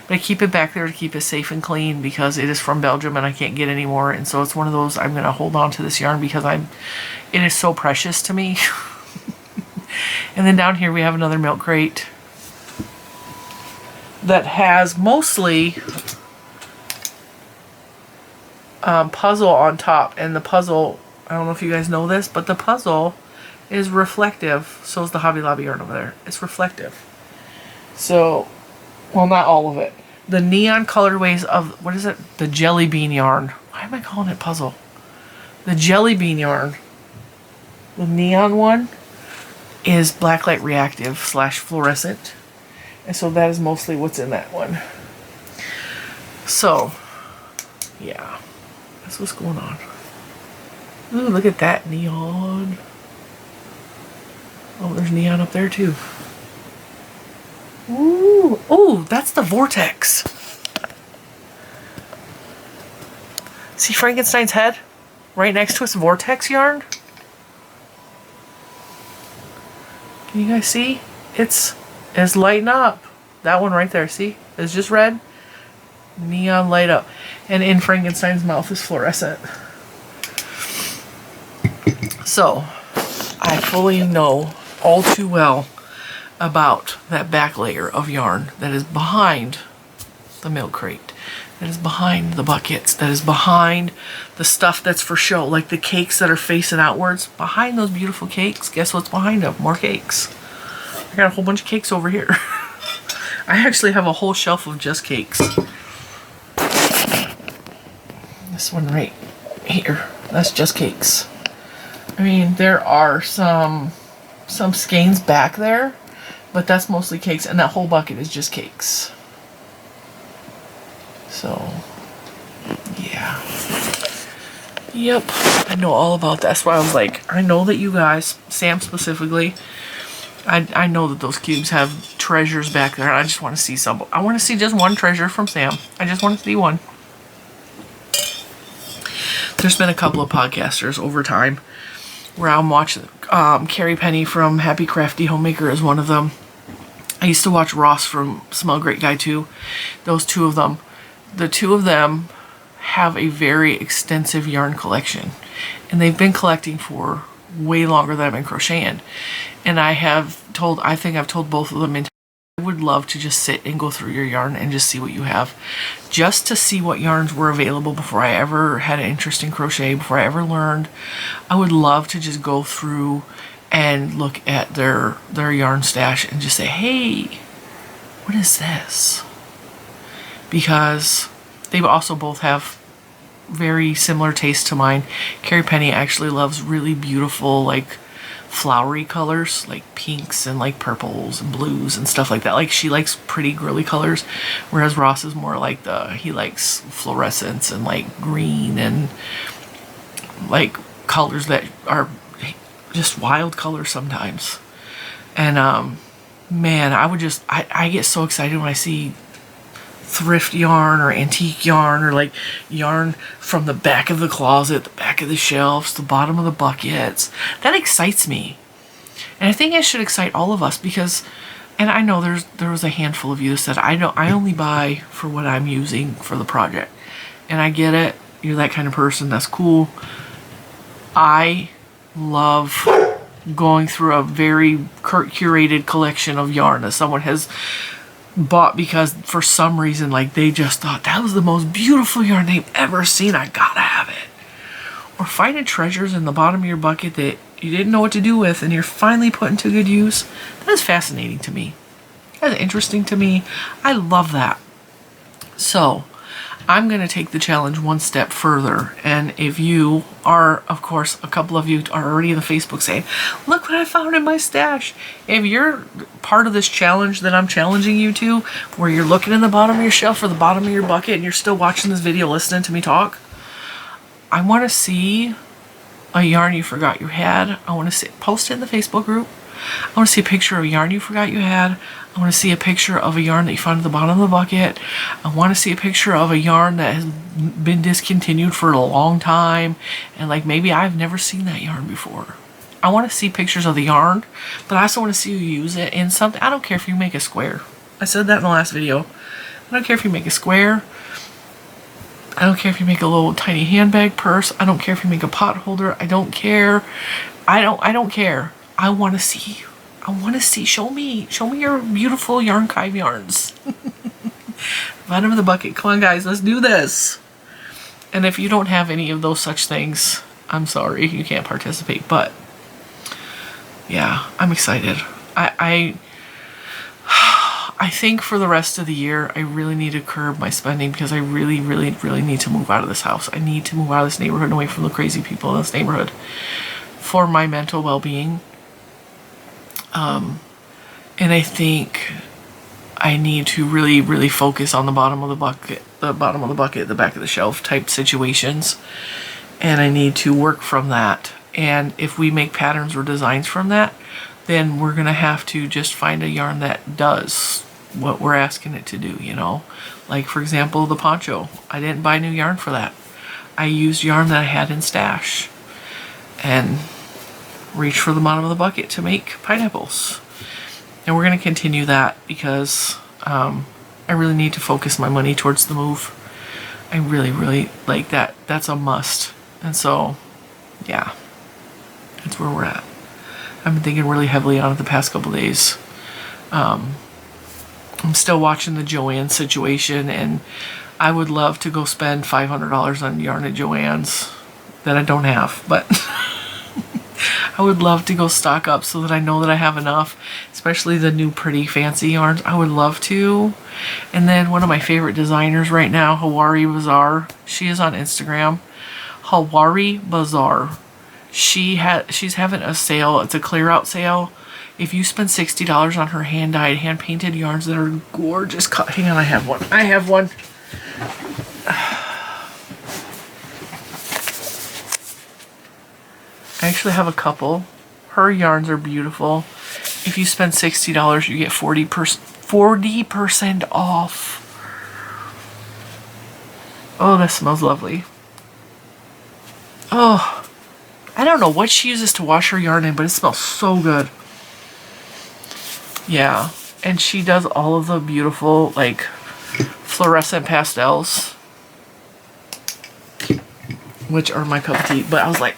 But I keep it back there to keep it safe and clean because it is from Belgium and I can't get any more. And so it's one of those, I'm going to hold on to this yarn because it is so precious to me. And then down here we have another milk crate that has mostly puzzle on top. And the puzzle, I don't know if you guys know this, but the puzzle is reflective. So is the Hobby Lobby yarn over there. It's reflective. So, well, not all of it. The neon colorways of, what is it? The jelly bean yarn. Why am I calling it puzzle? The jelly bean yarn. The neon one is blacklight reactive / fluorescent. And so that is mostly what's in that one. So, yeah. That's what's going on. Ooh, look at that neon. Oh, there's neon up there too. Ooh, oh, that's the vortex. See Frankenstein's head? Right next to its vortex yarn? Can you guys see? It's lighting up. That one right there, see? It's just red. Neon light up. And in Frankenstein's mouth is fluorescent. So, I fully know all too well about that back layer of yarn that is behind the milk crate. that is behind the buckets, that is behind the stuff that's for show, like the cakes that are facing outwards. Behind those beautiful cakes, guess what's behind them? More cakes. I got a whole bunch of cakes over here. I actually have a whole shelf of just cakes. This one right here, that's just cakes. I mean, there are some skeins back there, but that's mostly cakes, and that whole bucket is just cakes. So, yeah. Yep, I know all about that. That's why I was like, I know that you guys, Sam specifically, I know that those cubes have treasures back there. I just want to see some. I want to see just one treasure from Sam. I just want to see one. There's been a couple of podcasters over time where I'm watching. Carrie Penny from Happy Crafty Homemaker is one of them. I used to watch Ross from Smell Great Guy too. Those two of them. The two of them have a very extensive yarn collection. And they've been collecting for way longer than I've been crocheting. And I think I've told both of them, I would love to just sit and go through your yarn and just see what you have. Just to see what yarns were available before I ever had an interest in crochet, before I ever learned. I would love to just go through and look at their yarn stash and just say, hey, what is this? Because they also both have very similar tastes to mine. Carrie Penny actually loves really beautiful, like, flowery colors, like pinks and like purples and blues and stuff like that. Like, she likes pretty girly colors, whereas Ross is more like he likes fluorescence and like green and like colors that are just wild colors sometimes. And man, I get so excited when I see thrift yarn or antique yarn or like yarn from the back of the closet, the back of the shelves, the bottom of the buckets. That excites me. And I think it should excite all of us because, and I know there was a handful of you that said, I only buy for what I'm using for the project. And I get it. You're that kind of person. That's cool. I love going through a very curated collection of yarn that someone has bought because for some reason, like, they just thought that was the most beautiful yarn they've ever seen. I gotta have it. Or finding treasures in the bottom of your bucket that you didn't know what to do with and you're finally putting to good use. That is fascinating to me. That's interesting to me. I love that. So I'm going to take the challenge one step further. And if you are, of course, a couple of you are already in the Facebook saying, look what I found in my stash. If you're part of this challenge that I'm challenging you to, where you're looking in the bottom of your shelf or the bottom of your bucket and you're still watching this video, listening to me talk, I want to see a yarn you forgot you had. I want to see, post it in the Facebook group. I want to see a picture of a yarn you forgot you had. I want to see a picture of a yarn that you found at the bottom of the bucket. I want to see a picture of a yarn that has been discontinued for a long time. And like, maybe I've never seen that yarn before. I want to see pictures of the yarn, but I also want to see you use it in something. I don't care if you make a square. I said that in the last video. I don't care if you make a square. I don't care if you make a little tiny handbag purse. I don't care if you make a pot holder. I don't care. I don't care. I want to see. I want to see. Show me your beautiful Yarnchive yarns. Bottom of the bucket. Come on, guys. Let's do this. And if you don't have any of those such things, I'm sorry. You can't participate. But, yeah, I'm excited. I think for the rest of the year, I really need to curb my spending because I really, really, really need to move out of this house. I need to move out of this neighborhood and away from the crazy people in this neighborhood for my mental well-being. And I think I need to really, really focus on the bottom of the bucket, the back of the shelf type situations. And I need to work from that. And if we make patterns or designs from that, then we're going to have to just find a yarn that does what we're asking it to do, you know? Like, for example, the poncho. I didn't buy new yarn for that. I used yarn that I had in stash. And reach for the bottom of the bucket to make pineapples. And we're going to continue that because I really need to focus my money towards the move. I really, really like that. That's a must. And so, yeah, that's where we're at. I've been thinking really heavily on it the past couple days. I'm still watching the Joanne situation, and I would love to go spend $500 on yarn at Joann's that I don't have, but I would love to go stock up so that I know that I have enough, especially the new pretty fancy yarns. I would love to. And then one of my favorite designers right now, Hawari Bazaar, she is on Instagram. Hawari Bazaar. She's having a sale. It's a clear out sale. If you spend $60 on her hand dyed, hand painted yarns that are gorgeous. Hang on, I have one. I have one. I actually have a couple. Her yarns are beautiful. If you spend $60, you get 40% off. Oh, that smells lovely. Oh, I don't know what she uses to wash her yarn in, but it smells so good. Yeah, and she does all of the beautiful, like, fluorescent pastels, which are my cup of tea. But I was like,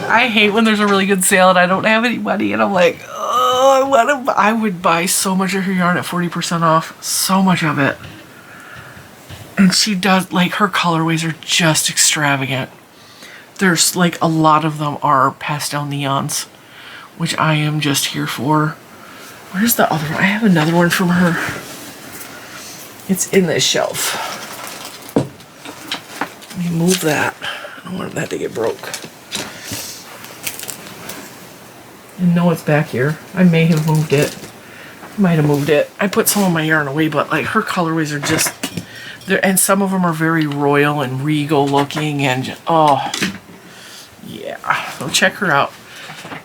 I hate when there's a really good sale and I don't have any money, and I'm like, oh, I would buy so much of her yarn at 40% off, so much of it. And she does, like, her colorways are just extravagant. There's, like, a lot of them are pastel neons, which I am just here for. Where's the other one? I have another one from her. It's in this shelf. Let me move that. I don't want that to get broke. And no, it's back here. I may have moved it. Might have moved it. I put some of my yarn away, but like her colorways are just there, and some of them are very royal and regal looking, and just, oh yeah. So check her out.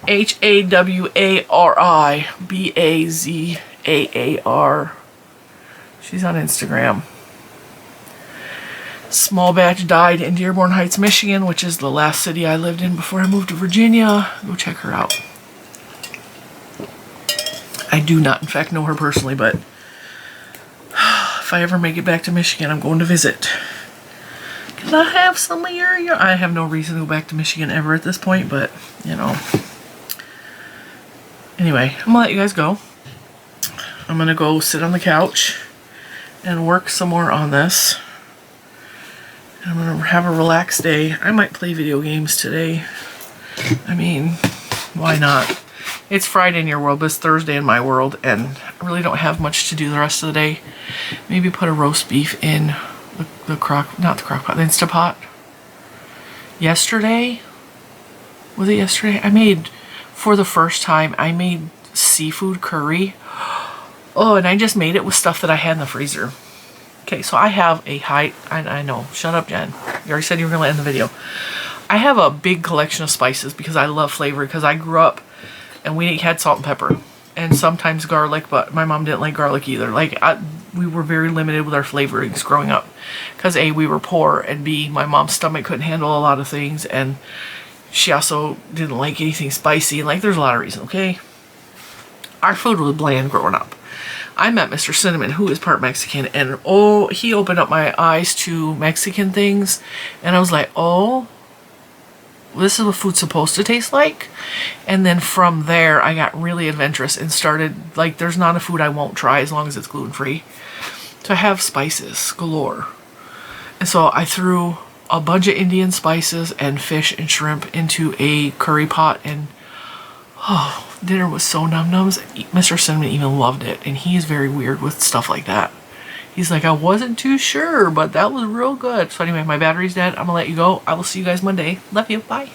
HAWARI BAZAAR. She's on Instagram. Small batch dyed in Dearborn Heights, Michigan, which is the last city I lived in before I moved to Virginia. Go check her out. I do not, in fact, know her personally, but if I ever make it back to Michigan, I'm going to visit. Can I have some of your yarn? I have no reason to go back to Michigan ever at this point, but, you know. Anyway, I'm going to let you guys go. I'm going to go sit on the couch and work some more on this. I'm going to have a relaxed day. I might play video games today. I mean, why not? It's Friday in your world, but it's Thursday in my world, and I really don't have much to do the rest of the day. Maybe put a roast beef in the Instapot. Yesterday? Was it yesterday? I made, for the first time, I made seafood curry. Oh, and I just made it with stuff that I had in the freezer. Okay, so I have a I know, shut up, Jen. You already said you were going to end the video. I have a big collection of spices because I love flavor, because I grew up and we had salt and pepper and sometimes garlic, but my mom didn't like garlic either. Like, we were very limited with our flavorings growing up because A, we were poor, and B, my mom's stomach couldn't handle a lot of things, and she also didn't like anything spicy. Like, there's a lot of reasons, okay? Our food was bland growing up. I met Mr. Cinnamon, who is part Mexican, and oh, he opened up my eyes to Mexican things, and I was like, oh, this is what food's supposed to taste like. And then from there, I got really adventurous and started, like, there's not a food I won't try as long as it's gluten-free. So I have spices galore. And so I threw a bunch of Indian spices and fish and shrimp into a curry pot, and oh, dinner was so num-nums. Mr. Cinnamon even loved it, and he is very weird with stuff like that. He's like, I wasn't too sure, but that was real good. So anyway, my battery's dead. I'm gonna let you go. I will see you guys Monday. Love you. Bye.